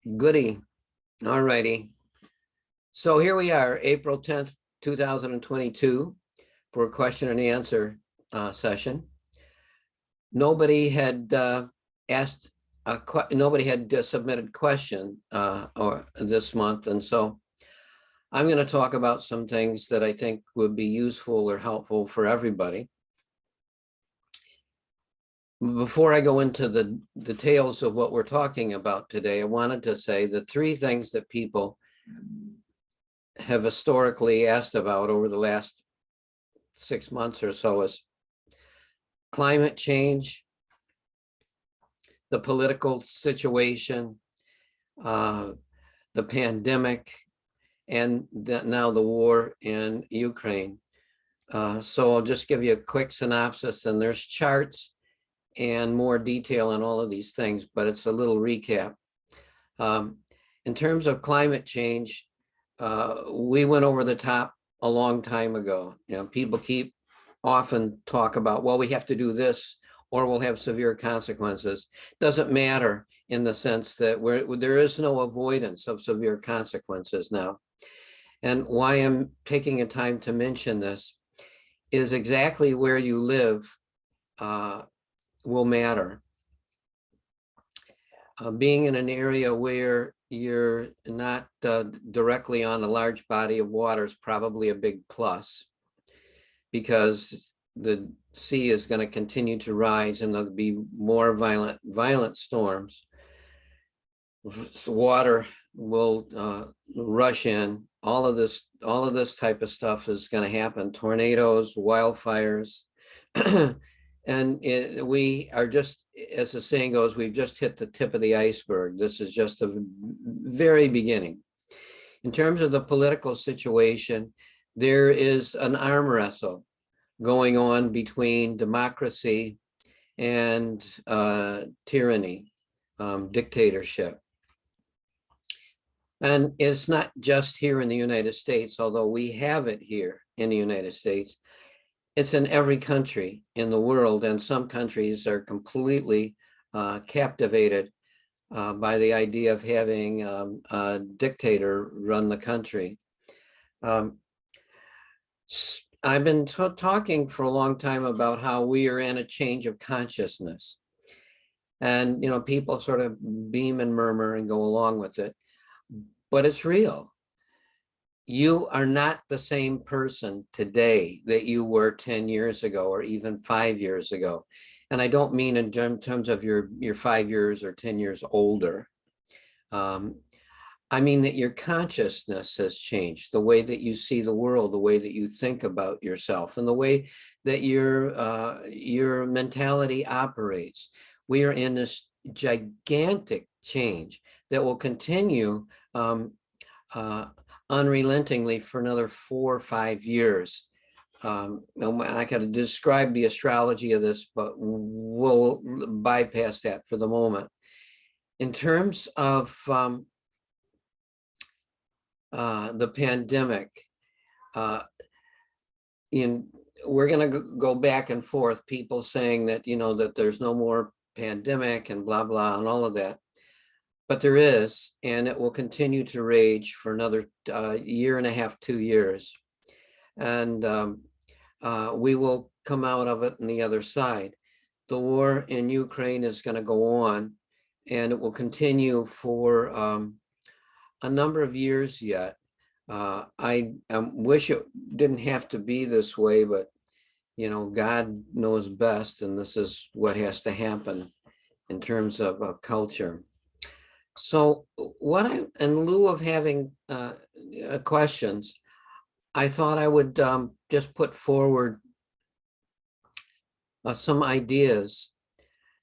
Goody. All righty. So here we are, April 10th, 2022, for a question and answer session. Nobody had asked, nobody had submitted question or this month. And so I'm going to talk about some things that I think would be useful or helpful for everybody. Before I go into the details of what we're talking about today, I wanted to say the three things that people have historically asked about over the last 6 months or so is climate change, the political situation, the pandemic, and now the war in Ukraine. So I'll just give you a quick synopsis, and there's charts and more detail on all of these things, but it's a little recap. In terms of climate change, we went over the top a long time ago. You know, people often talk about, well, we have to do this or we'll have severe consequences. Doesn't matter in the sense that there is no avoidance of severe consequences now. And why I'm taking a time to mention this is exactly where you live will matter. Being in an area where you're not directly on a large body of water is probably a big plus, because the sea is going to continue to rise and there'll be more violent storms. Water will rush in. All of this type of stuff is going to happen. Tornadoes, wildfires. And we are just, as the saying goes, we've just hit the tip of the iceberg. This is just the very beginning. In terms of the political situation, there is an arm wrestle going on between democracy and tyranny, dictatorship. And it's not just here in the United States, although we have it here in the United States. It's in every country in the world, and some countries are completely captivated by the idea of having a dictator run the country. I've been talking for a long time about how we are in a change of consciousness. And, you know, people sort of beam and murmur and go along with it, but it's real. You are not the same person today that you were 10 years ago or even 5 years ago. And I don't mean in terms of you're 5 years or 10 years older. I mean that your consciousness has changed, the way that you see the world, the way that you think about yourself, and the way that your mentality operates. We are in this gigantic change that will continue unrelentingly for another 4 or 5 years. I could describe the astrology of this, but we'll bypass that for the moment. In terms of the pandemic, we're going to go back and forth, people saying that, you know, that there's no more pandemic and blah, blah, and all of that. But there is, and it will continue to rage for another year and a half, 2 years. And we will come out of it on the other side. The war in Ukraine is going to go on, and it will continue for a number of years yet. I wish it didn't have to be this way, but, you know, God knows best, and this is what has to happen in terms of culture. So in lieu of having questions, I thought I would just put forward some ideas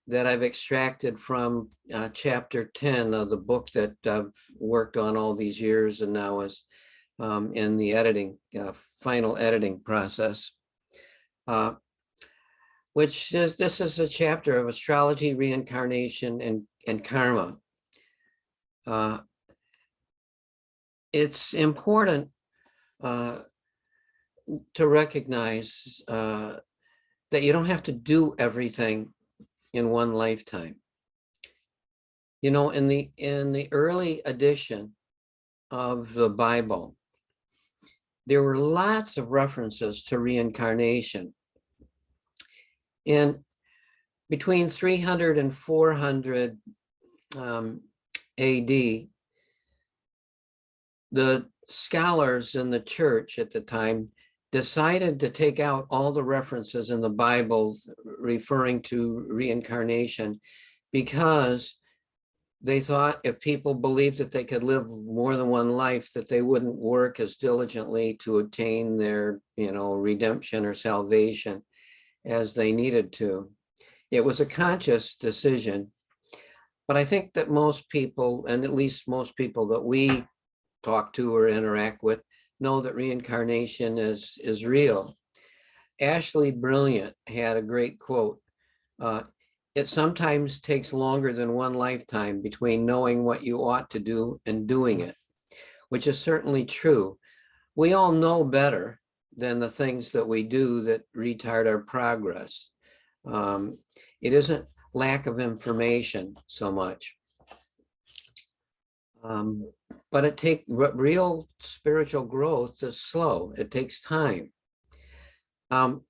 that I've extracted from chapter 10 of the book that I've worked on all these years and now is in the editing, final editing process, which is, this is a chapter of astrology, reincarnation, and karma. It's important to recognize that you don't have to do everything in one lifetime. You know, in the early edition of the Bible, there were lots of references to reincarnation. And between 300 and 400 AD, the scholars in the church at the time decided to take out all the references in the Bible referring to reincarnation, because they thought if people believed that they could live more than one life, that they wouldn't work as diligently to obtain their, redemption or salvation as they needed to. It was a conscious decision, but I think that most people, and at least most people that we talk to or interact with, know that reincarnation is real. Ashley Brilliant had a great quote. It sometimes takes longer than one lifetime between knowing what you ought to do and doing it, which is certainly true. We all know better than the things that we do that retard our progress. It isn't lack of information so much. But real spiritual growth is slow. It takes time. In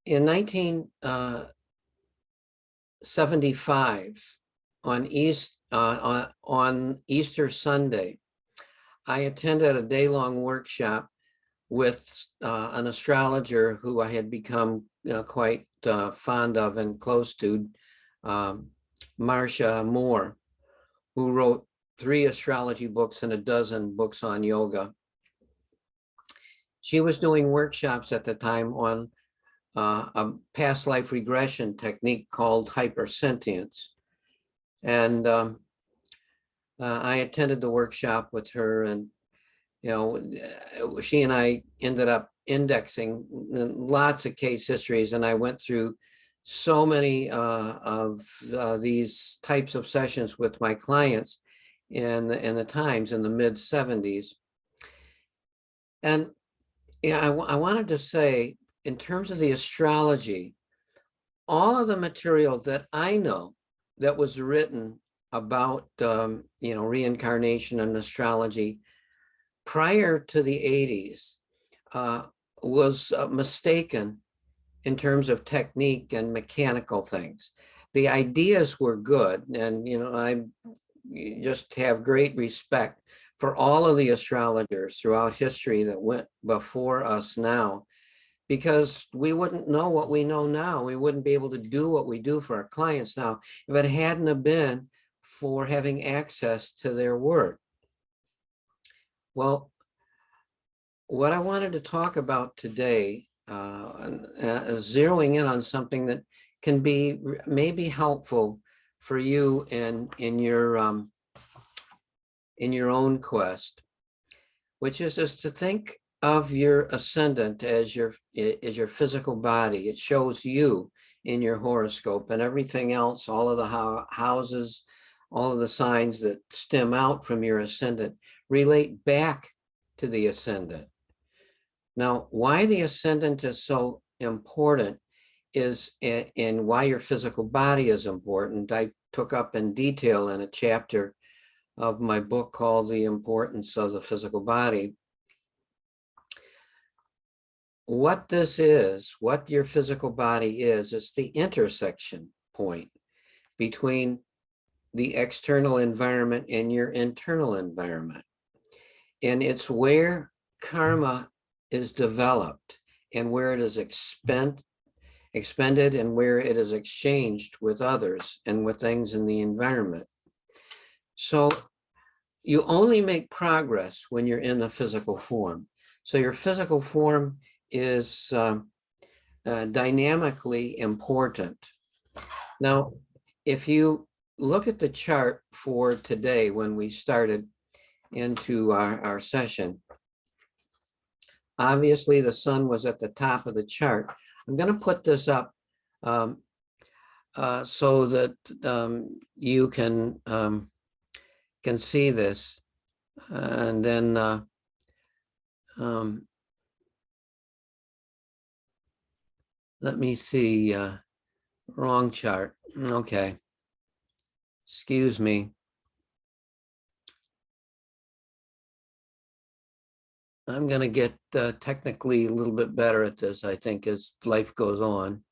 1975, on Easter Sunday, I attended a day-long workshop with an astrologer who I had become quite fond of and close to, Marcia Moore, who wrote 3 astrology books and a dozen books on yoga. She was doing workshops at the time on a past life regression technique called hypersentience. And I attended the workshop with her, and she and I ended up indexing lots of case histories, and I went through so many of these types of sessions with my clients in the times in the mid-70s. And I wanted to say, in terms of the astrology, all of the material that I know that was written about reincarnation and astrology prior to the 80s was mistaken in terms of technique and mechanical things. The ideas were good, and I just have great respect for all of the astrologers throughout history that went before us now, because we wouldn't know what we know now. We wouldn't be able to do what we do for our clients now if it hadn't have been for having access to their work. Well, what I wanted to talk about today is zeroing in on something that can be maybe helpful for you in your own quest, which is to think of your ascendant as your physical body. It shows you in your horoscope, and everything else, all of the houses, all of the signs that stem out from your ascendant relate back to the ascendant. Now, why the ascendant is so important is, and why your physical body is important, I took up in detail in a chapter of my book called The Importance of the Physical Body. What this is, what your physical body is, it's the intersection point between the external environment and your internal environment. And it's where karma is developed, and where it is expended, and where it is exchanged with others and with things in the environment. So you only make progress when you're in the physical form. So your physical form is dynamically important. Now, if you look at the chart for today, when we started into our session, obviously the sun was at the top of the chart. I'm going to put this up so that you can see this, and then let me see, wrong chart. Okay. Excuse me. I'm going to get technically a little bit better at this, I think, as life goes on.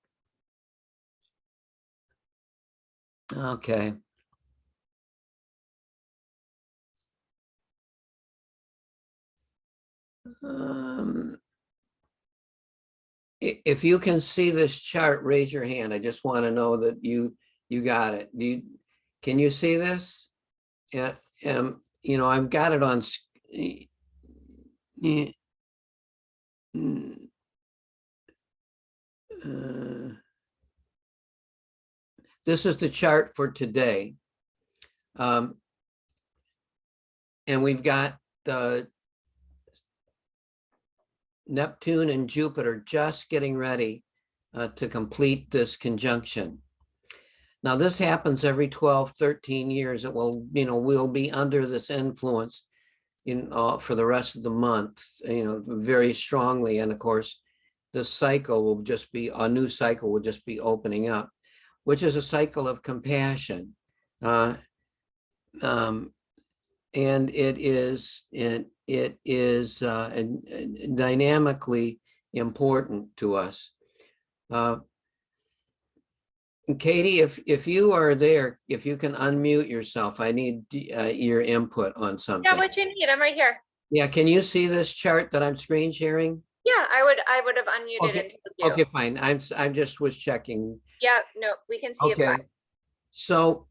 Okay. If you can see this chart, raise your hand. I just want to know that you got it. Can you see this? Yeah. You know, I've got it on. This is the chart for today. And we've got Neptune and Jupiter just getting ready to complete this conjunction. Now, this happens every 12, 13 years. It will, you know, we'll be under this influence for the rest of the month, you know, very strongly. And of course, this cycle will just be, a new cycle will just be opening up, which is a cycle of compassion. And it is dynamically important to us. Katie, if you are there, if you can unmute yourself, I need your input on something. Yeah, what you need? I'm right here. Yeah, can you see this chart that I'm screen sharing? Yeah, I would have unmuted Okay. and told you. Okay, fine. I'm just was checking. Yeah, no, we can see it. Okay. So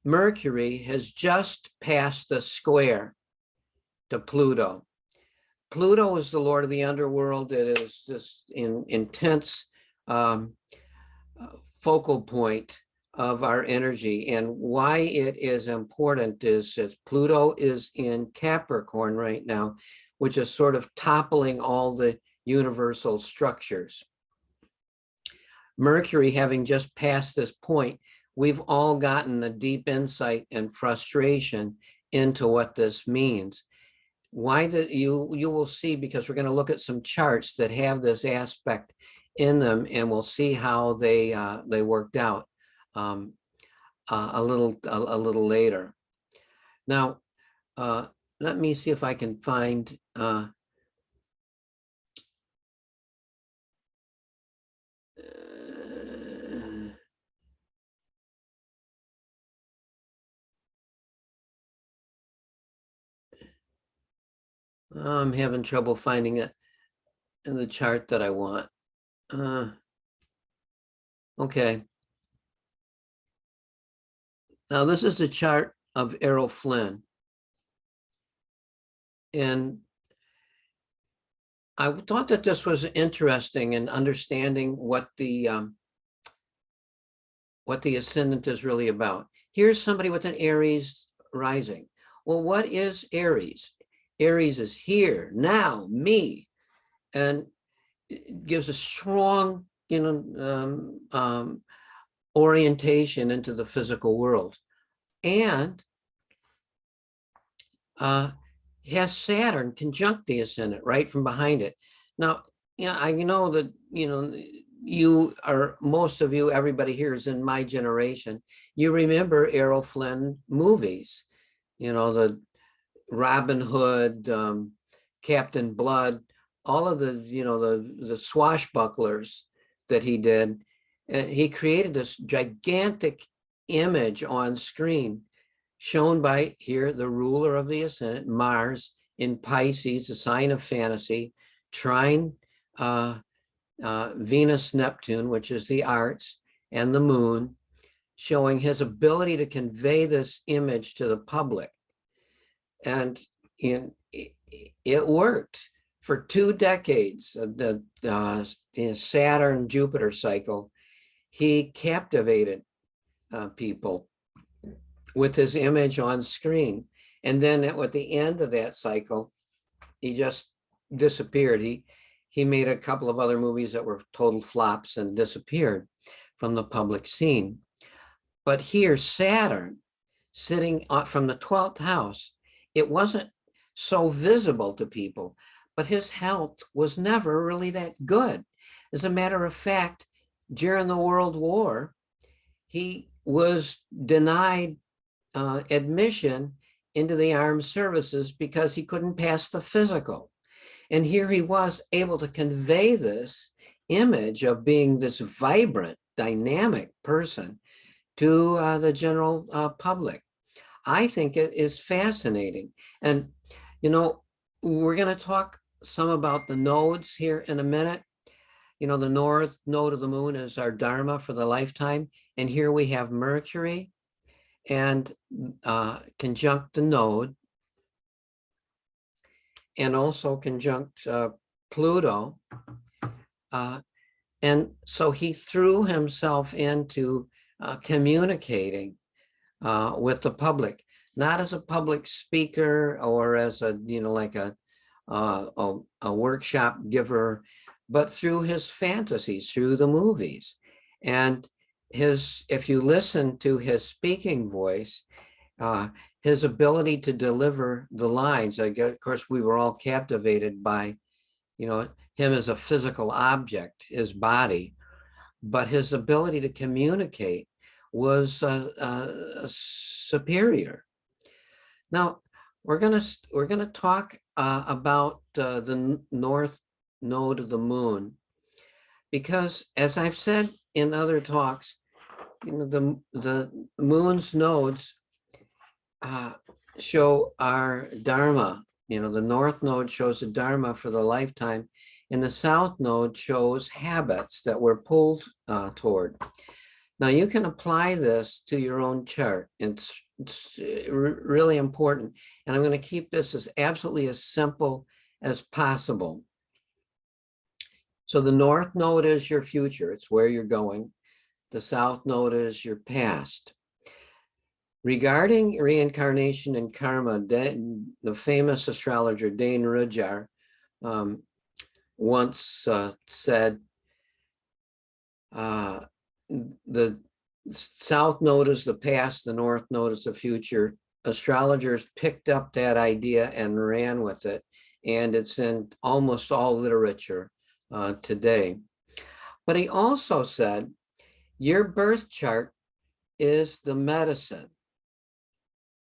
Mercury has just passed the square to Pluto. Pluto is the lord of the underworld. It is this intense focal point of our energy. And why it is important is Pluto is in Capricorn right now, which is sort of toppling all the universal structures. Mercury having just passed this point, we've all gotten a deep insight and frustration into what this means. Why do you will see, because we're going to look at some charts that have this aspect in them, and we'll see how they worked out a little later. Now, let me see if I can find I'm having trouble finding it in the chart that I want. Okay. Now this is the chart of Errol Flynn. And I thought that this was interesting in understanding what the ascendant is really about. Here's somebody with an Aries rising. Well, what is Aries? Aries is here, now, me. And it gives a strong, orientation into the physical world. And has Saturn conjunct the ascendant right from behind it. Now, I know that, you are, most of you, everybody here is in my generation. You remember Errol Flynn movies, the Robin Hood, Captain Blood, all of the, the swashbucklers that he did. He created this gigantic image on screen shown by here, the ruler of the ascendant, Mars in Pisces, a sign of fantasy, trine Venus, Neptune, which is the arts, and the moon, showing his ability to convey this image to the public. And it worked for 2 decades. The Saturn-Jupiter cycle, he captivated people with his image on screen. And then at the end of that cycle, he just disappeared. He made a couple of other movies that were total flops and disappeared from the public scene. But here, Saturn, sitting from the 12th house, it wasn't so visible to people, but his health was never really that good. As a matter of fact, during the World War, he was denied admission into the armed services because he couldn't pass the physical. And here he was able to convey this image of being this vibrant, dynamic person to the general public. I think it is fascinating. And, you know, we're going to talk some about the nodes here in a minute. You know, the north node of the moon is our Dharma for the lifetime. And here we have Mercury and conjunct the node, and also conjunct Pluto. And so he threw himself into communicating with the public, not as a public speaker or as a, you know, like a workshop giver, but through his fantasies, through the movies. And if you listen to his speaking voice, his ability to deliver the lines, of course, we were all captivated by, you know, him as a physical object, his body, but his ability to communicate was superior. Now, we're gonna talk about the north node of the moon, because as I've said in other talks, you know, the moon's nodes show our Dharma. You know, the north node shows the Dharma for the lifetime, and the south node shows habits that we're pulled toward. Now, you can apply this to your own chart. It's really important. And I'm going to keep this as absolutely as simple as possible. So the north node is your future. It's where you're going. The south node is your past. Regarding reincarnation and karma, the famous astrologer Dane Rudhyar once said, the south node is the past, the north node is the future. Astrologers picked up that idea and ran with it, and it's in almost all literature today. But he also said, your birth chart is the medicine.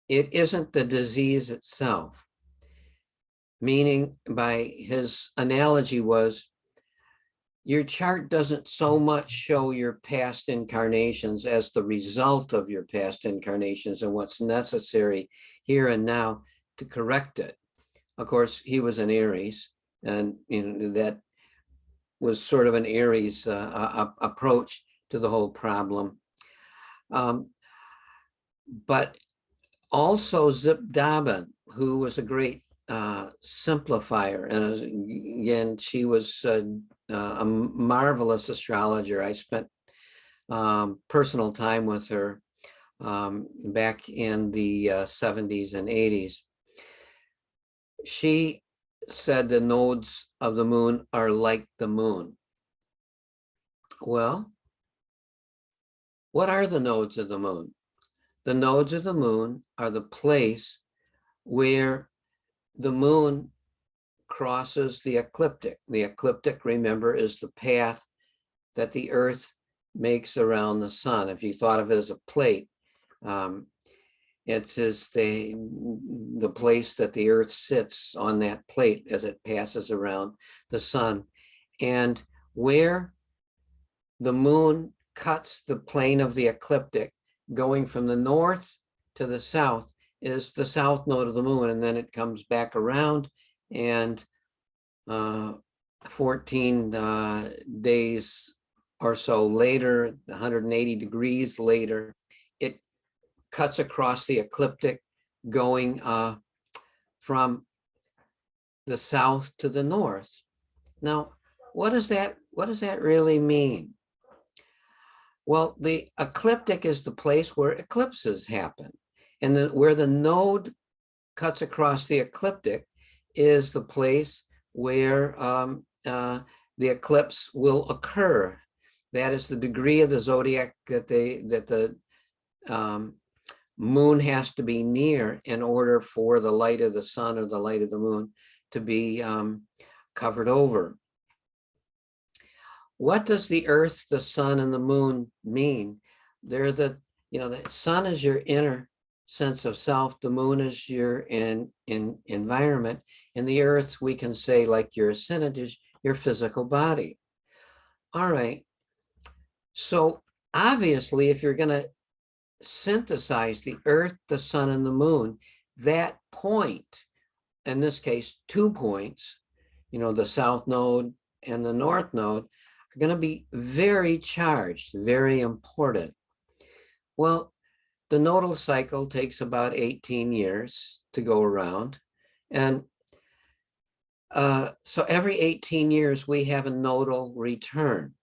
It isn't the disease itself. Meaning, by his analogy was, your chart doesn't so much show your past incarnations as the result of your past incarnations and what's necessary here and now to correct it. Of course, he was an Aries, and you know, that was sort of an Aries approach to the whole problem. But also Zip Dobbin, who was a great simplifier, and again, she was a marvelous astrologer. I spent personal time with her back in the 70s and 80s. She said the nodes of the moon are like the moon. Well, what are the nodes of the moon? The nodes of the moon are the place where the moon crosses the ecliptic. The ecliptic, remember, is the path that the Earth makes around the sun. If you thought of it as a plate, it's the place that the Earth sits on that plate as it passes around the sun. And where the moon cuts the plane of the ecliptic, going from the north to the south, is the south node of the moon. And then it comes back around, and 14 days or so later, 180 degrees later, it cuts across the ecliptic, going from the south to the north. Now, what does that really mean? Well, the ecliptic is the place where eclipses happen. And where the node cuts across the ecliptic is the place where the eclipse will occur. That is the degree of the zodiac that the moon has to be near in order for the light of the sun or the light of the moon to be covered over. What does the Earth, the sun, and the moon mean? They're the the sun is your inner sense of self, the moon is your in environment, and the earth, we can say, like your ascendant, is your physical body. All right. So obviously, if you're going to synthesize the earth, the sun, and the moon, that point, in this case, 2 points, the south node and the north node, are going to be very charged, very important. Well, the nodal cycle takes about 18 years to go around. And so every 18 years, we have a nodal return.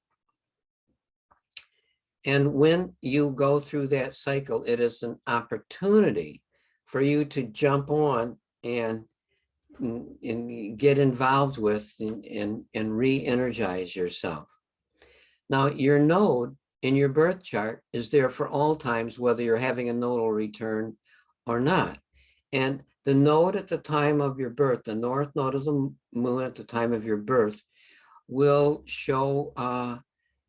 And when you go through that cycle, it is an opportunity for you to jump on and get involved with and re-energize yourself. Now, your node in your birth chart is there for all times, whether you're having a nodal return or not. And the node at the time of your birth, the north node of the moon at the time of your birth, will show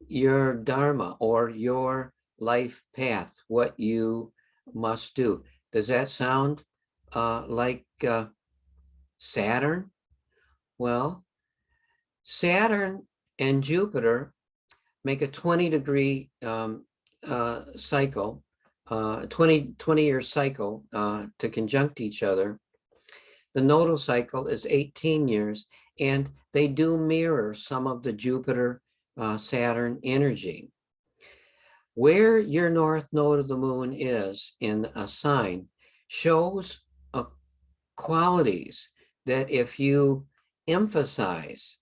your dharma or your life path, what you must do. Does that sound like Saturn? Well, Saturn and Jupiter make a 20-degree cycle, 20-year cycle to conjunct each other. The nodal cycle is 18 years, and they do mirror some of the Jupiter Saturn energy. Where your north node of the moon is in a sign shows qualities that, if you emphasize,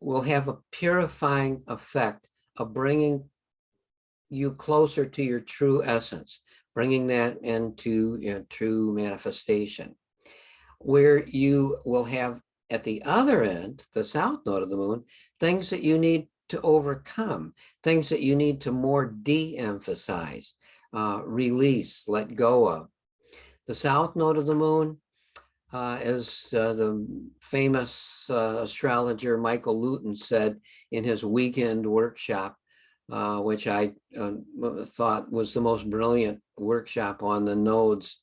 will have a purifying effect of bringing you closer to your true essence, bringing that into true manifestation. Where you will have at the other end, the south node of the moon, things that you need to overcome, things that you need to more de-emphasize, release, let go of. The south node of the moon, as the famous astrologer Michael Luton said in his weekend workshop, which I thought was the most brilliant workshop on the nodes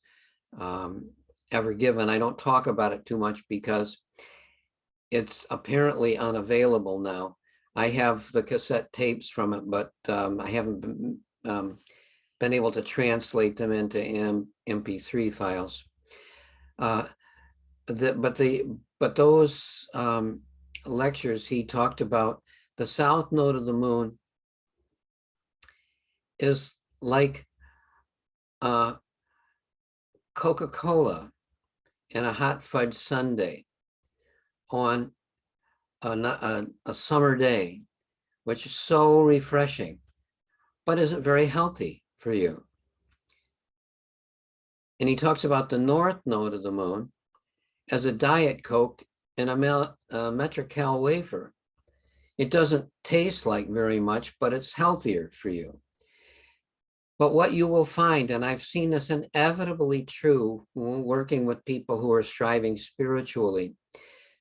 ever given. I don't talk about it too much because it's apparently unavailable now. I have the cassette tapes from it, but I haven't been able to translate them into MP3 files. But those lectures, he talked about the south node of the moon is like Coca-Cola and a hot fudge sundae on a summer day, which is so refreshing, but isn't very healthy for you. And he talks about the north node of the moon as a Diet Coke and a Metrical wafer. It doesn't taste like very much, but it's healthier for you. But what you will find, and I've seen this inevitably true working with people who are striving spiritually,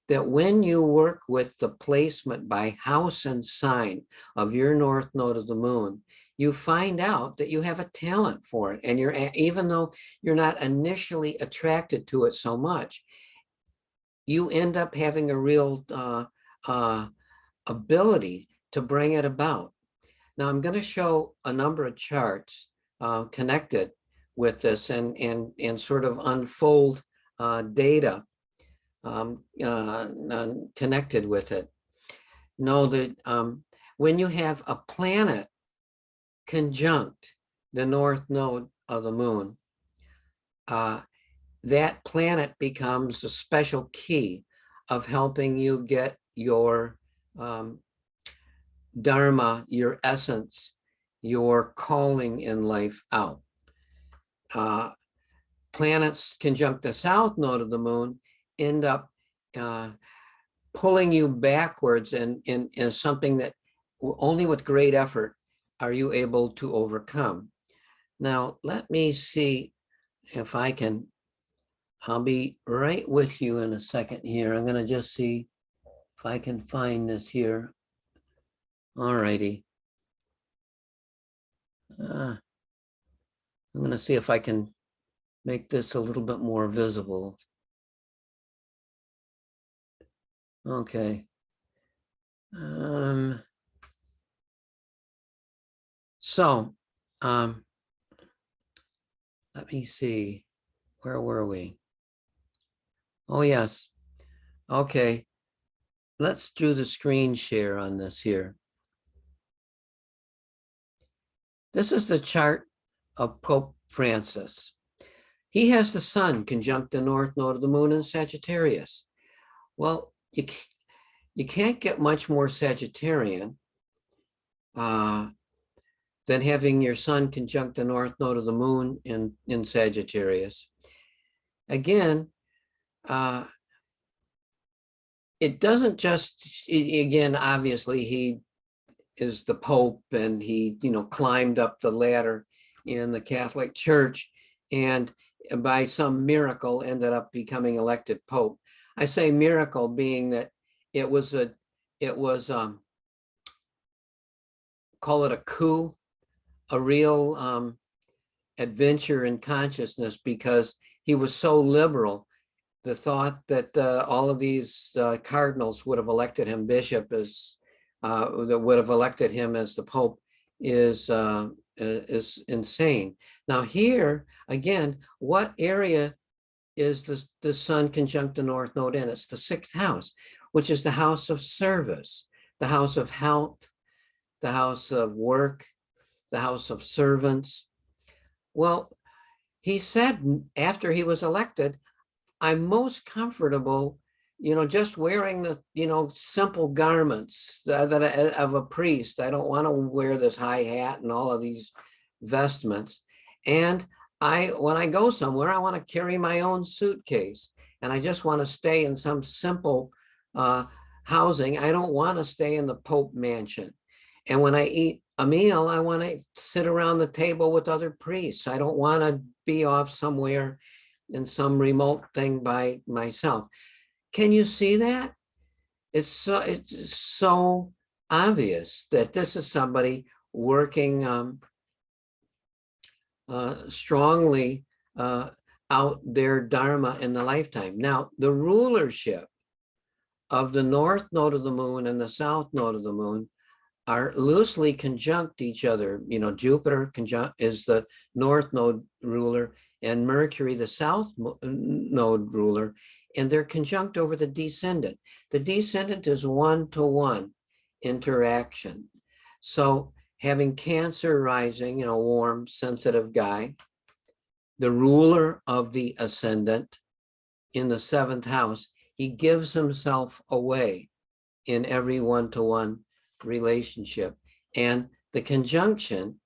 that when you work with the placement by house and sign of your north node of the moon, you find out that you have a talent for it. And even though you're not initially attracted to it so much, you end up having a real ability to bring it about. Now, I'm going to show a number of charts connected with this and sort of unfold data connected with it. Know that when you have a planet conjunct the north node of the moon, that planet becomes a special key of helping you get your dharma, your essence, your calling in life out. Planets conjunct the south node of the moon end up pulling you backwards in something that only with great effort are you able to overcome. Now, let me see if I can, I'll be right with you in a second here. I'm going to just see if I can find this here. All righty. I'm going to see if I can make this a little bit more visible. Okay. So, let me see. Where were we? Oh, yes. Okay. Let's do the screen share on this here. This is the chart of Pope Francis. He has the sun conjunct the north node of the moon in Sagittarius. Well, you can't get much more Sagittarian than having your sun conjunct the north node of the moon in Sagittarius. Again, it doesn't just, again, obviously he is the Pope and he, climbed up the ladder in the Catholic Church and by some miracle ended up becoming elected Pope. I say miracle being that it was call it a coup, a real adventure in consciousness, because he was so liberal. The thought that all of these cardinals would have elected him bishop as that would have elected him as the Pope is insane. Now here again, what area is the sun conjunct the north node in? It's the 6th house, which is the house of service, the house of health, the house of work, the house of servants. Well, he said after he was elected, I'm most comfortable, just wearing the, simple garments of a priest. I don't want to wear this high hat and all of these vestments. And when I go somewhere, I want to carry my own suitcase. And I just want to stay in some simple housing. I don't want to stay in the Pope mansion. And when I eat a meal, I want to sit around the table with other priests. I don't want to be off somewhere in some remote thing by myself. Can you see that? It's so obvious that this is somebody working strongly out their dharma in the lifetime. Now, the rulership of the north node of the moon and the south node of the moon are loosely conjunct each other. Jupiter is the north node ruler and Mercury, the south node ruler, and they're conjunct over the descendant. The descendant is one-to-one interaction. So having Cancer rising, warm, sensitive guy, the ruler of the ascendant in the 7th house, he gives himself away in every one-to-one relationship. And the conjunction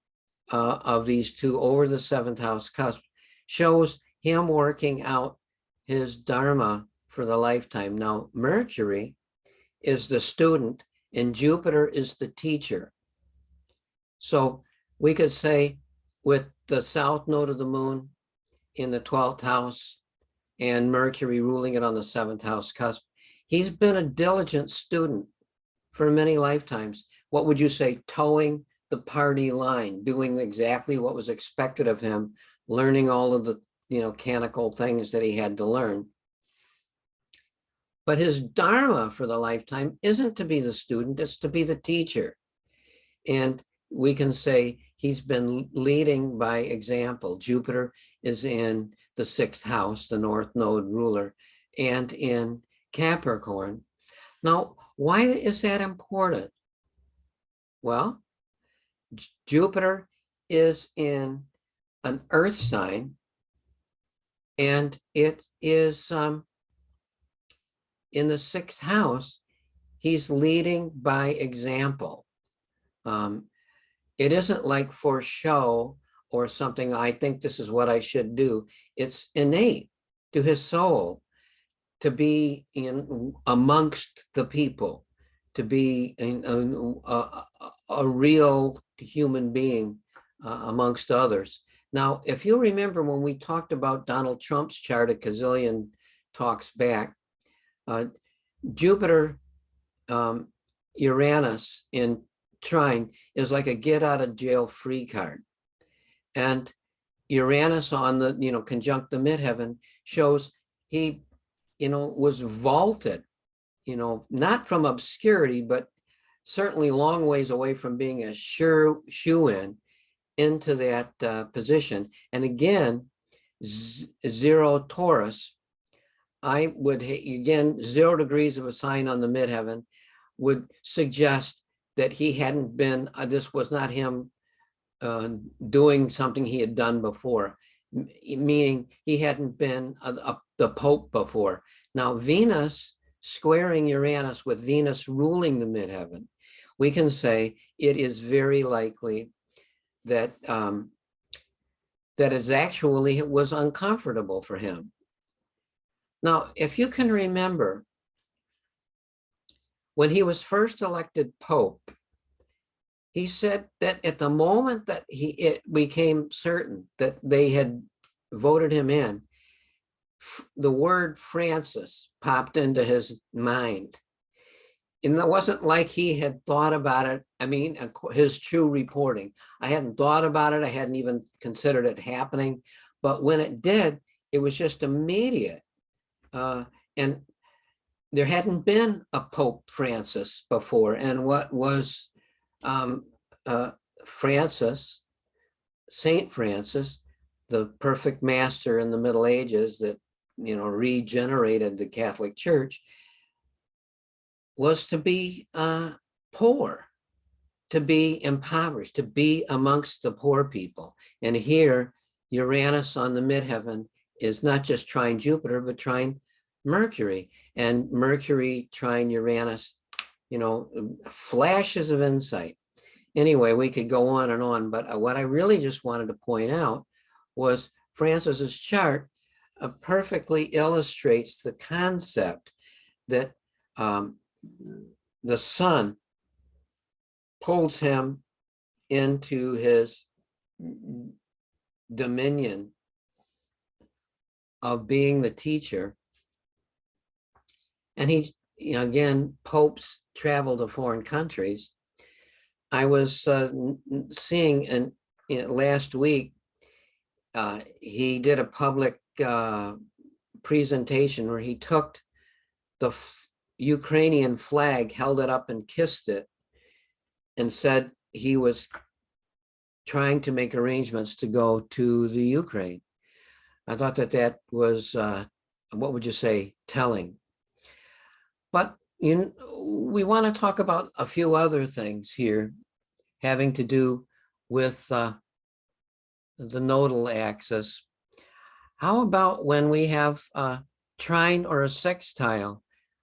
of these two over the 7th house cusp shows him working out his dharma for the lifetime. Now, Mercury is the student and Jupiter is the teacher. So we could say with the south node of the moon in the 12th house and Mercury ruling it on the 7th house cusp, he's been a diligent student for many lifetimes. What would you say? Towing the party line, doing exactly what was expected of him, learning all of the canonical things that he had to learn. But his dharma for the lifetime isn't to be the student, it's to be the teacher. And we can say he's been leading by example. Jupiter is in the 6th house, the north node ruler, and in Capricorn. Now, why is that important? Well, Jupiter is in an earth sign, and it is in the 6th house. He's leading by example. It isn't like for show or something, I think this is what I should do. It's innate to his soul to be amongst the people, to be a real human being amongst others. Now, if you remember when we talked about Donald Trump's chart a gazillion talks back, Jupiter, Uranus in trine is like a get out of jail free card. And Uranus on the, conjunct the midheaven shows he, was vaulted, not from obscurity, but certainly long ways away from being a sure shoe-in into that position. And again, zero Taurus, I would, again, 0 degrees of a sign on the midheaven would suggest that he hadn't been, this was not him doing something he had done before, meaning he hadn't been the Pope before. Now, Venus squaring Uranus with Venus ruling the midheaven, we can say it is very likely that it was uncomfortable for him. Now, if you can remember, when he was first elected Pope, he said that at the moment that it became certain that they had voted him in, the word Francis popped into his mind. And it wasn't like he had thought about it. I mean, his true reporting. I hadn't thought about it. I hadn't even considered it happening. But when it did, it was just immediate. And there hadn't been a Pope Francis before. And what was Francis, Saint Francis, the perfect master in the Middle Ages that, regenerated the Catholic Church, was to be poor, to be impoverished, to be amongst the poor people. And here, Uranus on the midheaven is not just trine Jupiter, but trine Mercury. And Mercury trine Uranus, flashes of insight. Anyway, we could go on, but what I really just wanted to point out was Francis's chart perfectly illustrates the concept that the sun pulls him into his dominion of being the teacher. And he's, again, popes travel to foreign countries. I was seeing last week, he did a public presentation where he took the Ukrainian flag, held it up and kissed it, and said he was trying to make arrangements to go to the Ukraine. I thought that was, what would you say, telling. But we want to talk about a few other things here having to do with the nodal axis. How about when we have a trine or a sextile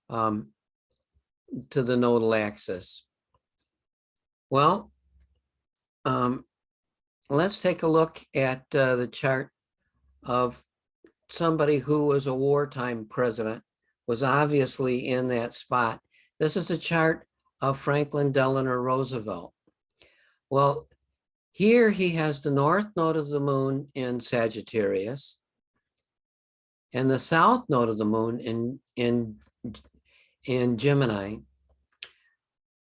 to the nodal axis? Well, let's take a look at the chart of somebody who was a wartime president, was obviously in that spot. This is a chart of Franklin Delano Roosevelt. Well, here he has the north node of the moon in Sagittarius and the south node of the moon in Gemini.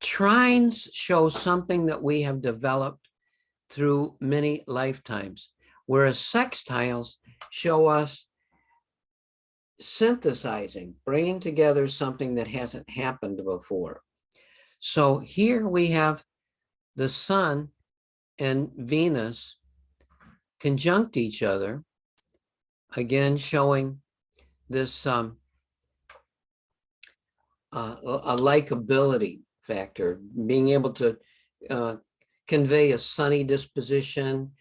Trines show something that we have developed through many lifetimes, whereas sextiles show us synthesizing, bringing together something that hasn't happened before. So here we have the sun and Venus conjunct each other, again showing this a likability factor, being able to convey a sunny disposition.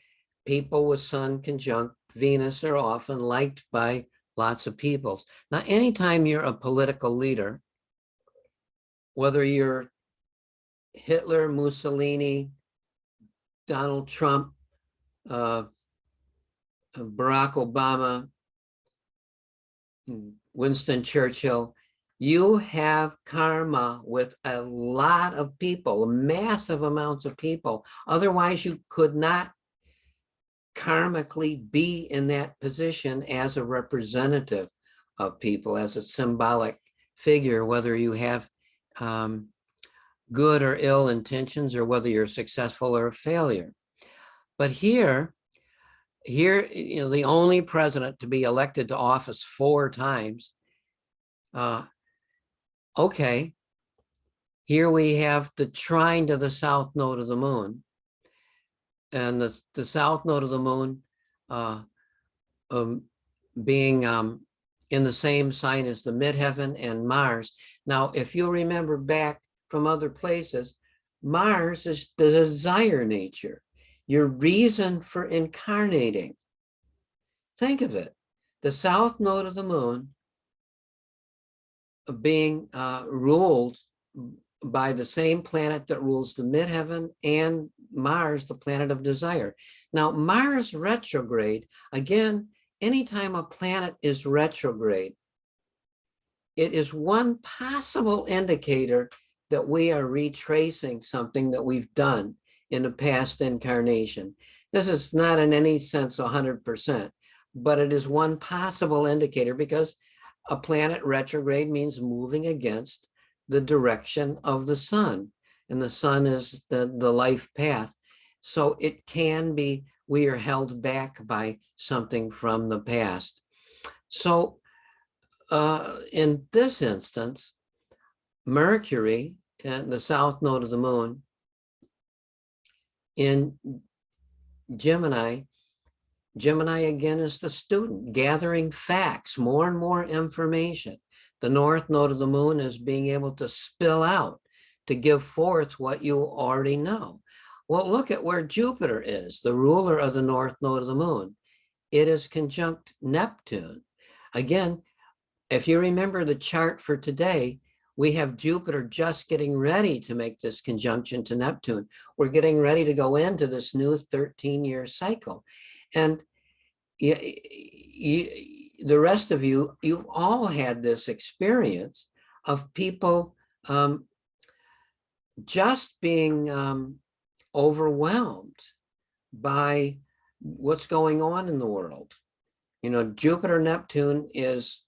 People with sun conjunct Venus are often liked by lots of people. Now, anytime you're a political leader, whether you're Hitler, Mussolini, Donald Trump, Barack Obama, Winston Churchill, you have karma with a lot of people, massive amounts of people. Otherwise, you could not karmically be in that position as a representative of people, as a symbolic figure, whether you have good or ill intentions, or whether you're successful or a failure. But here, here, the only president to be elected to office 4 times. Okay, here we have the trine to the south node of the moon. And the south node of the moon being in the same sign as the midheaven and Mars. Now, if you remember back from other places, Mars is the desire nature, your reason for incarnating. Think of it, the south node of the moon being ruled by the same planet that rules the midheaven and Mars, the planet of desire. Now, Mars retrograde, again, anytime a planet is retrograde, it is one possible indicator that we are retracing something that we've done in a past incarnation. This is not in any sense 100%, but it is one possible indicator, because a planet retrograde means moving against the direction of the sun, and the sun is the life path. So it can be we are held back by something from the past. So in this instance, Mercury and the south node of the moon in Gemini again is the student gathering facts, more and more information. The north node of the moon is being able to spill out, to give forth what you already know. Well, look at where Jupiter is, the ruler of the north node of the moon. It is conjunct Neptune. Again, if you remember the chart for today, we have Jupiter just getting ready to make this conjunction to Neptune. We're getting ready to go into this new 13-year cycle. And the rest of you, you've all had this experience of people just being overwhelmed by what's going on in the world. Jupiter Neptune is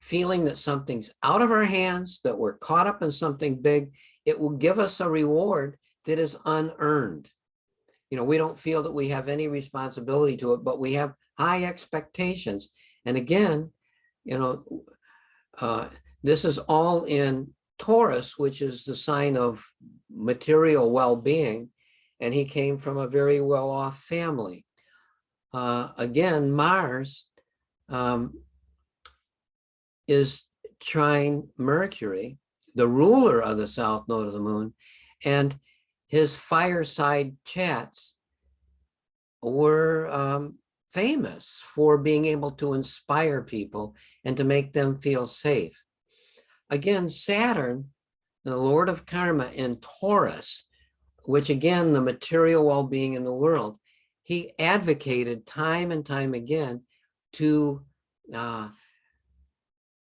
feeling that something's out of our hands, that we're caught up in something big. It will give us a reward that is unearned. We don't feel that we have any responsibility to it, but we have high expectations. And again, this is all in Taurus, which is the sign of material well-being. And he came from a very well-off family. Again, Mars is trine Mercury, the ruler of the south node of the moon, and his fireside chats were famous for being able to inspire people and to make them feel safe. Again, Saturn, the Lord of Karma in Taurus, which again, the material well-being in the world, he advocated time and time again to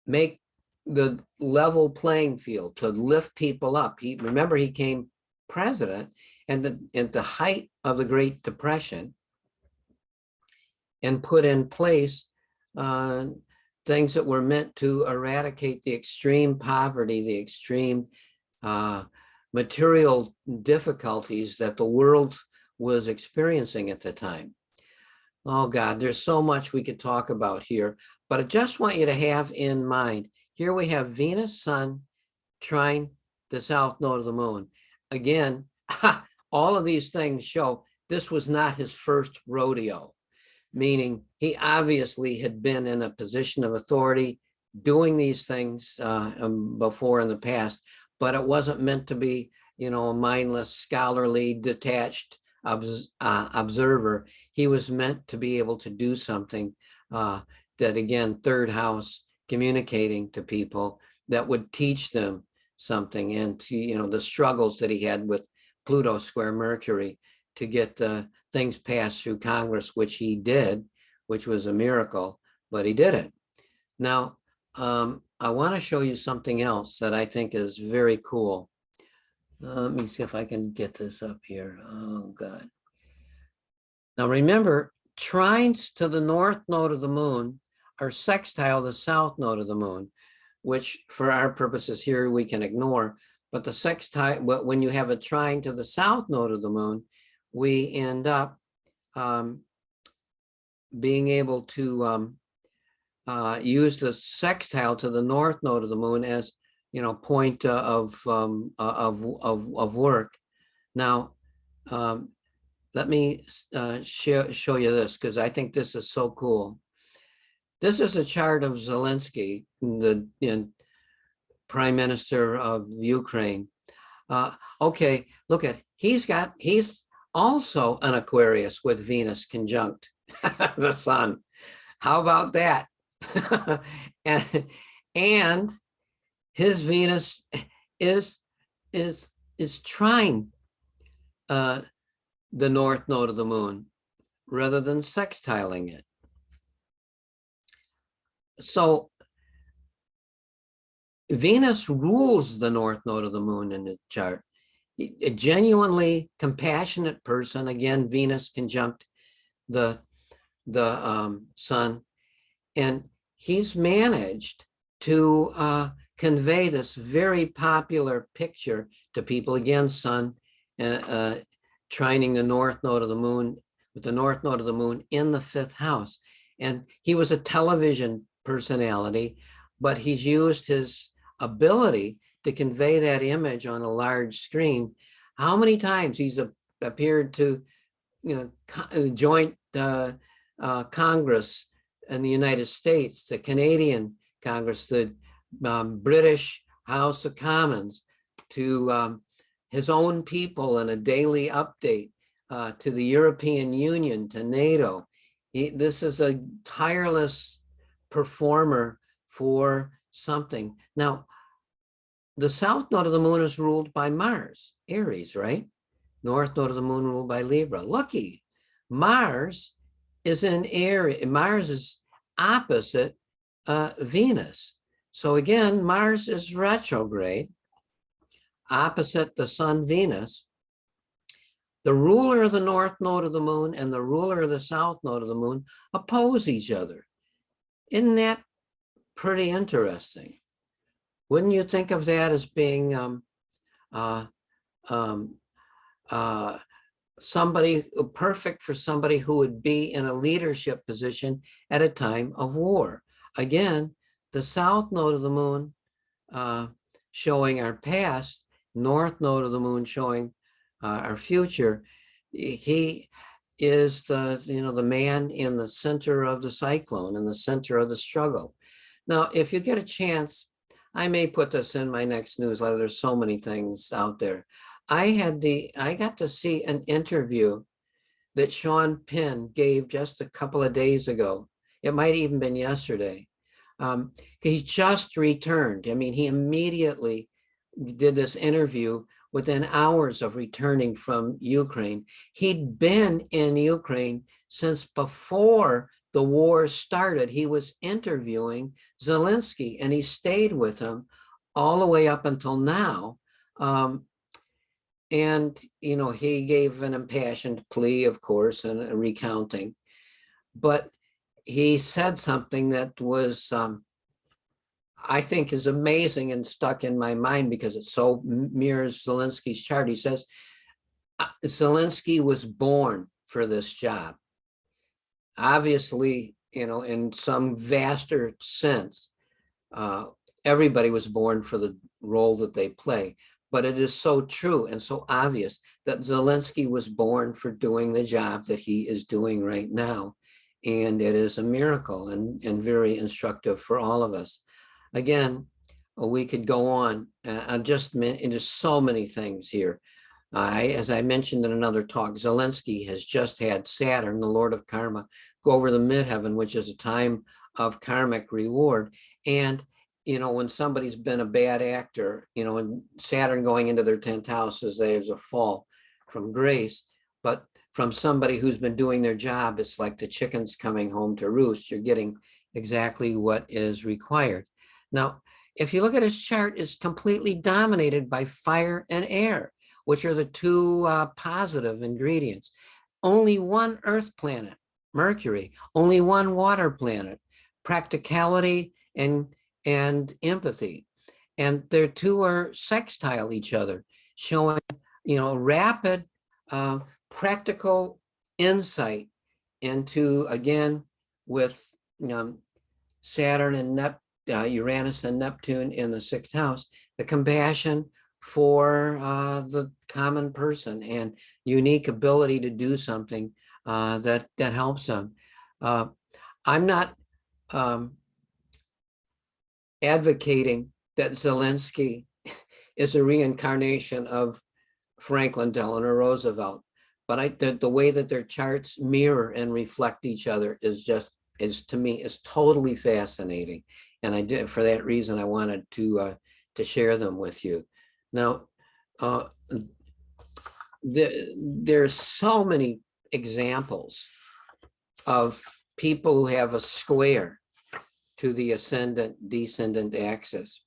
make the level playing field, to lift people up. Remember, he came president and at the height of the Great Depression, and put in place things that were meant to eradicate the extreme poverty, the extreme material difficulties that the world was experiencing at the time. Oh God, there's so much we could talk about here, but I just want you to have in mind, here we have Venus, Sun, trine the south node of the moon. Again, all of these things show this was not his first rodeo, meaning he obviously had been in a position of authority doing these things before in the past, but it wasn't meant to be, a mindless, scholarly, detached observer. He was meant to be able to do something that, again, third house, communicating to people that would teach them something, and to, the struggles that he had with Pluto square Mercury to get things passed through Congress, which he did, which was a miracle, but he did it. Now, I want to show you something else that I think is very cool. Let me see if I can get this up here. Oh, God. Now, remember, trines to the north node of the moon are sextile the south node of the moon, which for our purposes here we can ignore. But the sextile, when you have a trine to the south node of the moon, we end up being able to use the sextile to the north node of the moon as, point of work. Now, let me show you this, because I think this is so cool. This is a chart of Zelensky, the Prime Minister of Ukraine. Okay, look at, he's also an Aquarius with Venus conjunct the sun. How about that? and his Venus is trine the north node of the moon rather than sextiling it. So Venus rules the north node of the moon in the chart. A genuinely compassionate person, again, Venus conjunct the sun, and he's managed to convey this very popular picture to people. Again, sun trining the north node of the moon, with the north node of the moon in the 5th house. And he was a television personality, but he's used his ability to convey that image on a large screen. How many times he's appeared to, joint Congress in the United States, the Canadian Congress, the British House of Commons, to his own people in a daily update, to the European Union, to NATO. This is a tireless performer for something. Now, the south node of the moon is ruled by Mars, Aries, right? North node of the moon ruled by Libra. Lucky, Mars is in Aries. Mars is opposite Venus. So again, Mars is retrograde, opposite the sun, Venus. The ruler of the north node of the moon and the ruler of the south node of the moon oppose each other. Isn't that pretty interesting? Wouldn't you think of that as being somebody perfect for somebody who would be in a leadership position at a time of war? Again, the south node of the moon showing our past, north node of the moon showing our future. He is the man in the center of the cyclone, in the center of the struggle. Now, if you get a chance, I may put this in my next newsletter. There's so many things out there. I got to see an interview that Sean Penn gave just a couple of days ago. It might even been yesterday. He just returned. I mean, he immediately did this interview within hours of returning from Ukraine. He'd been in Ukraine since before the war started. He was interviewing Zelensky, and he stayed with him all the way up until now. And, he gave an impassioned plea, of course, and a recounting. But he said something that was, I think, is amazing and stuck in my mind because it so mirrors Zelensky's chart. He says, Zelensky was born for this job. Obviously, in some vaster sense, everybody was born for the role that they play. But it is so true and so obvious that Zelensky was born for doing the job that he is doing right now. And it is a miracle and very instructive for all of us. Again, we could go on into so many things here. As I mentioned in another talk, Zelensky has just had Saturn, the Lord of Karma, go over the midheaven, which is a time of karmic reward. And, when somebody's been a bad actor, and Saturn going into their 10th house, there's a fall from grace. But from somebody who's been doing their job, it's like the chickens coming home to roost. You're getting exactly what is required. Now, if you look at his chart, it's completely dominated by fire and air, which are the two positive ingredients. Only one earth planet, Mercury, only one water planet, practicality and empathy. And their two are sextile each other, showing, rapid, practical insight into, again, with Saturn and Uranus and Neptune in the 6th house, the compassion for the common person and unique ability to do something that helps them. I'm not advocating that Zelensky is a reincarnation of Franklin Delano Roosevelt, but the way that their charts mirror and reflect each other is to me is totally fascinating, and for that reason I wanted to share them with you. Now, there's so many examples of people who have a square to the ascendant-descendant axis.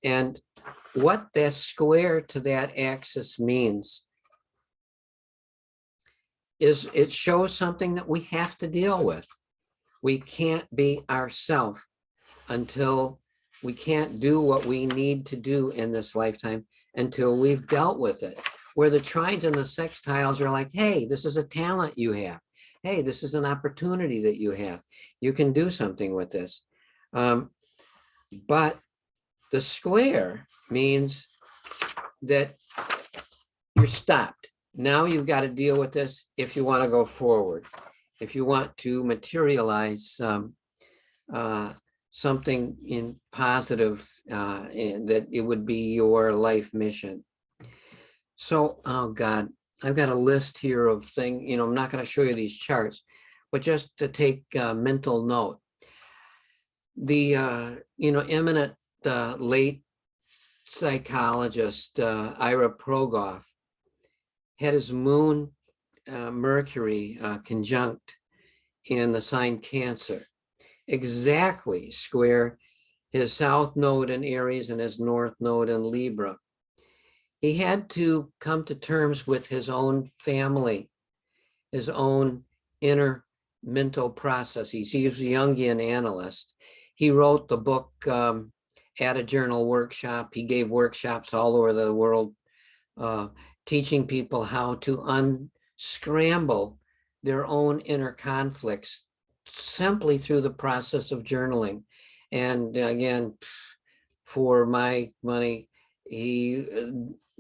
And what that square to that axis means is it shows something that we have to deal with. We can't be ourselves until we can't do what we need to do in this lifetime until we've dealt with it. Where the trines and the sextiles are like, hey, this is a talent you have. Hey, this is an opportunity that you have. You can do something with this. But the square means that you're stopped. Now you've got to deal with this if you want to go forward. If you want to materialize something in positive, that it would be your life mission. So, oh God, I've got a list here of things, I'm not going to show you these charts, but just to take mental note. The, eminent late psychologist, Ira Progoff, had his moon, Mercury, conjunct in the sign Cancer, exactly square his south node in Aries and his north node in Libra. He had to come to terms with his own family, his own inner mental processes. He was a Jungian analyst. He wrote the book At a Journal Workshop. He gave workshops all over the world, teaching people how to unscramble their own inner conflicts simply through the process of journaling. And again, for my money,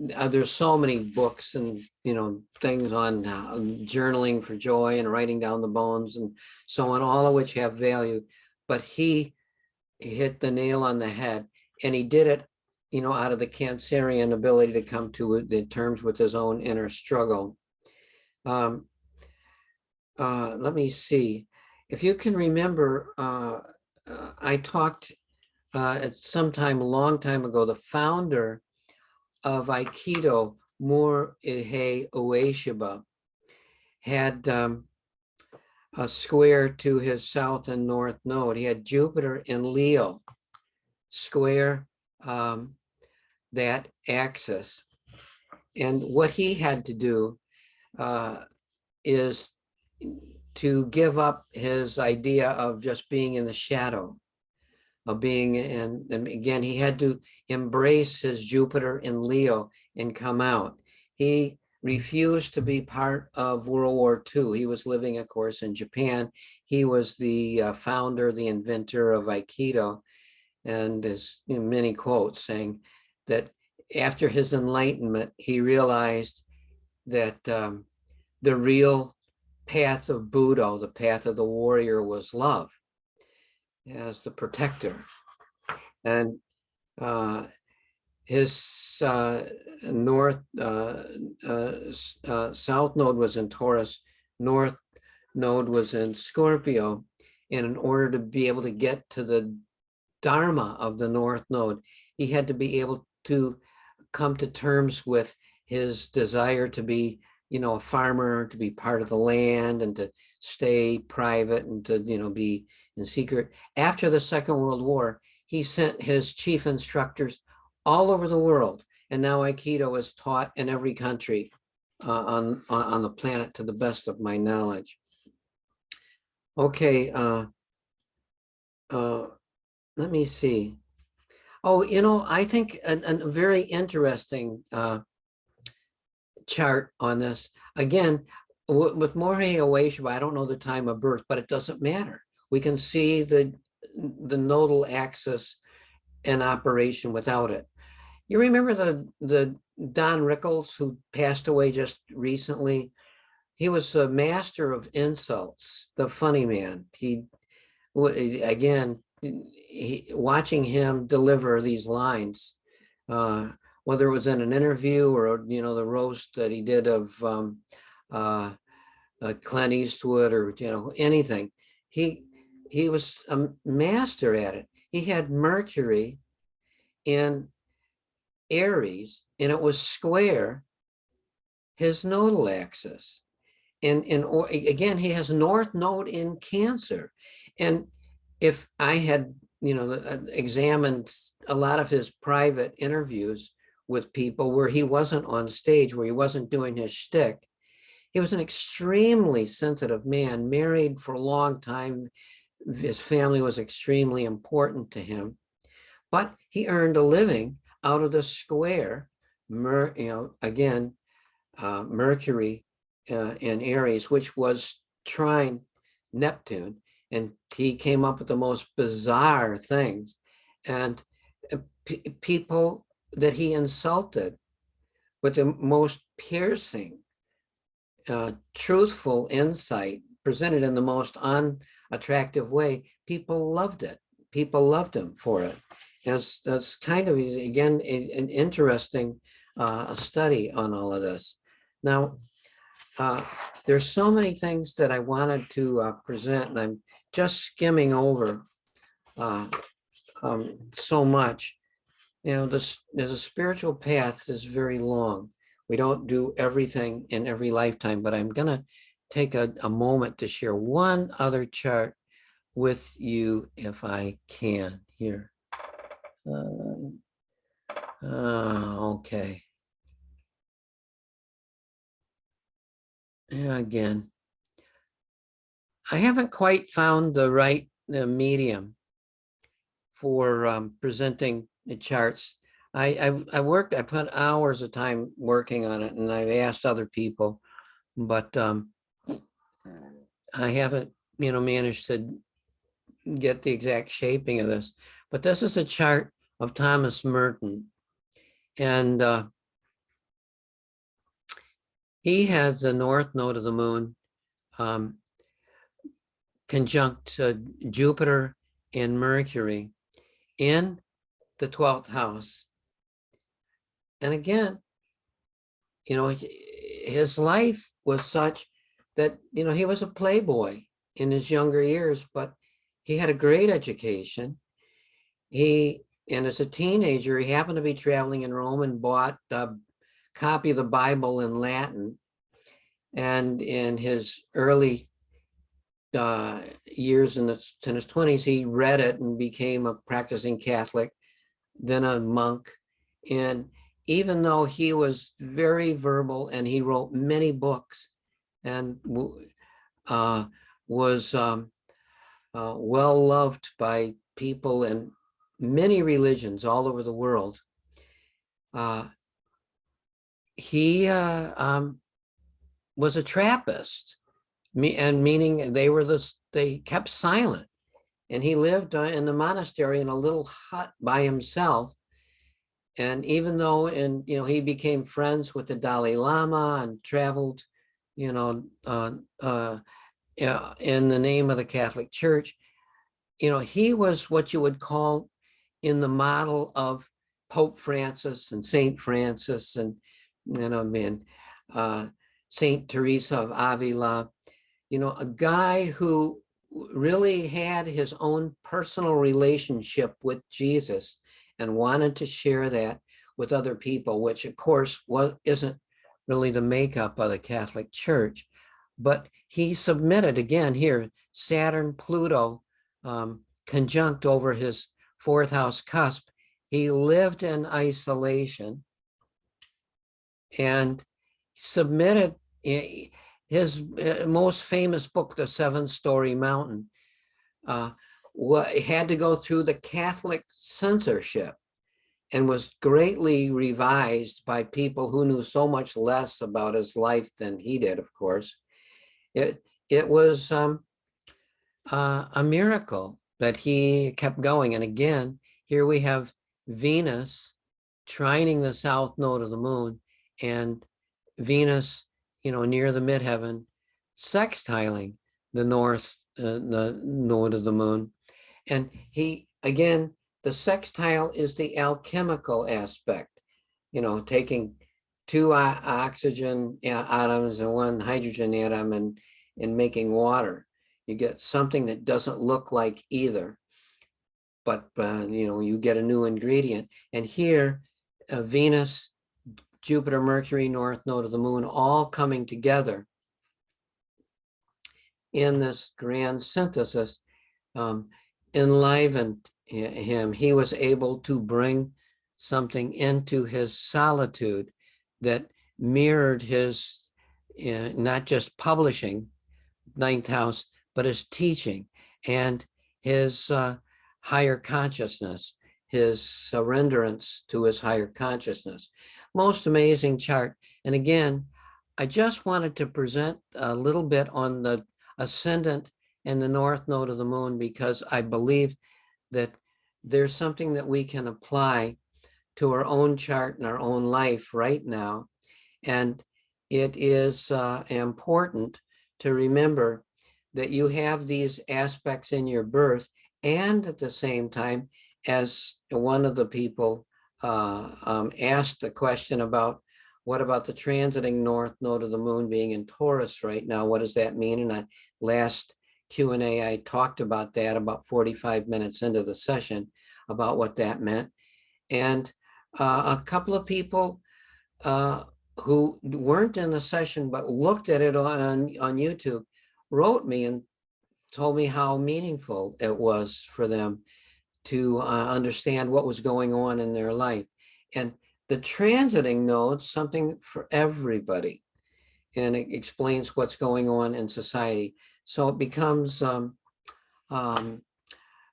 there's so many books and things on journaling for joy and writing down the bones and so on, all of which have value. But he hit the nail on the head, and he did it out of the Cancerian ability to come to the terms with his own inner struggle. Let me see if you can remember. I talked at some time, a long time ago, the founder of Aikido, Morihei Ueshiba, had a square to his south and north node. He had Jupiter in Leo square that axis. And what he had to do is to give up his idea of just being in the shadow, of being in, and again, he had to embrace his Jupiter in Leo and come out. He refused to be part of World War II. He was living, of course, in Japan. He was the founder, the inventor of Aikido, and there's many quotes saying that after his enlightenment, he realized that the real path of Buddha, the path of the warrior, was love as the protector. And his south node was in Taurus, north node was in Scorpio. And in order to be able to get to the Dharma of the north node, he had to be able to come to terms with his desire to be, a farmer, to be part of the land and to stay private and to, be in secret. After the Second World War, he sent his chief instructors all over the world. And now Aikido is taught in every country on the planet, to the best of my knowledge. Okay, let me see. Oh, I think a very interesting chart on this. Again, with Morhe Oeshba, I don't know the time of birth, but it doesn't matter. We can see the nodal axis in operation without it. You remember the Don Rickles who passed away just recently? He was a master of insults, the funny man. Again, watching him deliver these lines, whether it was in an interview or, you know, the roast that he did of Clint Eastwood or, you know, anything. He was a master at it. He had Mercury in Aries, and it was square his nodal axis. And again, he has North Node in Cancer. And if I had, you know, examined a lot of his private interviews with people where he wasn't on stage, where he wasn't doing his shtick, he was an extremely sensitive man, married for a long time. His family was extremely important to him, but he earned a living out of the square, you know, again, Mercury in Aries, which was trine Neptune. And he came up with the most bizarre things. And people that he insulted with the most piercing, truthful insight presented in the most unattractive way, people loved it. People loved him for it. That's kind of, again, an interesting study on all of this. Now, there's so many things that I wanted to present, and I'm just skimming over so much. You know, the spiritual path is very long. We don't do everything in every lifetime, but I'm going to take a moment to share one other chart with you if I can here. Okay. Yeah, again, I haven't quite found the right medium for presenting the charts. I put hours of time working on it, and I've asked other people, but I haven't, you know, managed to get the exact shaping of this. But this is a chart of Thomas Merton, and he has the north node of the moon conjunct Jupiter and Mercury in the 12th house. And again, you know, his life was such that, you know, he was a playboy in his younger years, but he had a great education. And as a teenager, he happened to be traveling in Rome and bought a copy of the Bible in Latin. And in his early years in his 20s, he read it and became a practicing Catholic, then a monk. And even though he was very verbal and he wrote many books and was well loved by people in many religions all over the world, he was a Trappist, and meaning they kept silent. And he lived in the monastery in a little hut by himself. And even though, he became friends with the Dalai Lama and traveled, in the name of the Catholic Church, he was what you would call in the model of Pope Francis and Saint Francis and, Saint Teresa of Avila, a guy who really had his own personal relationship with Jesus and wanted to share that with other people, which of course isn't really the makeup of the Catholic Church. But he submitted, again here, Saturn, Pluto, conjunct over his fourth house cusp. He lived in isolation and submitted his most famous book, The Seven-Story Mountain, had to go through the Catholic censorship and was greatly revised by people who knew so much less about his life than he did, of course. It was a miracle that he kept going. And again, here we have Venus trining the south node of the moon, and Venus, near the midheaven, sextiling the north the node of the moon. And again, the sextile is the alchemical aspect, taking two oxygen atoms and one hydrogen atom and making water. You get something that doesn't look like either, but you get a new ingredient. And here, Venus, Jupiter, Mercury, north node of the moon, all coming together in this grand synthesis, enlivened him. He was able to bring something into his solitude that mirrored his, not just publishing, ninth house, but his teaching and his higher consciousness, his surrenderance to his higher consciousness. Most amazing chart. And again, I just wanted to present a little bit on the ascendant and the north node of the moon, because I believe that there's something that we can apply to our own chart and our own life right now. And it is important to remember that you have these aspects in your birth, and at the same time, as one of the people asked the question about, what about the transiting north node of the moon being in Taurus right now? What does that mean? And last Q&A, I talked about that about 45 minutes into the session, about what that meant. And a couple of people who weren't in the session but looked at it on YouTube wrote me and told me how meaningful it was for them to understand what was going on in their life. And the transiting node's something for everybody, and it explains what's going on in society. So it becomes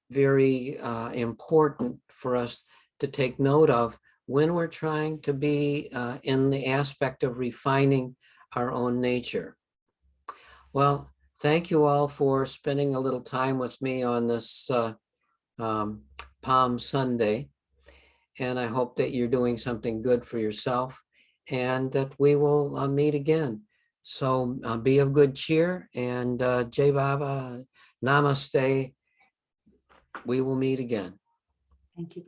very important for us to take note of when we're trying to be in the aspect of refining our own nature. Well, thank you all for spending a little time with me on this Palm Sunday. And I hope that you're doing something good for yourself, and that we will meet again. So be of good cheer, and Jai Baba, Namaste. We will meet again. Thank you.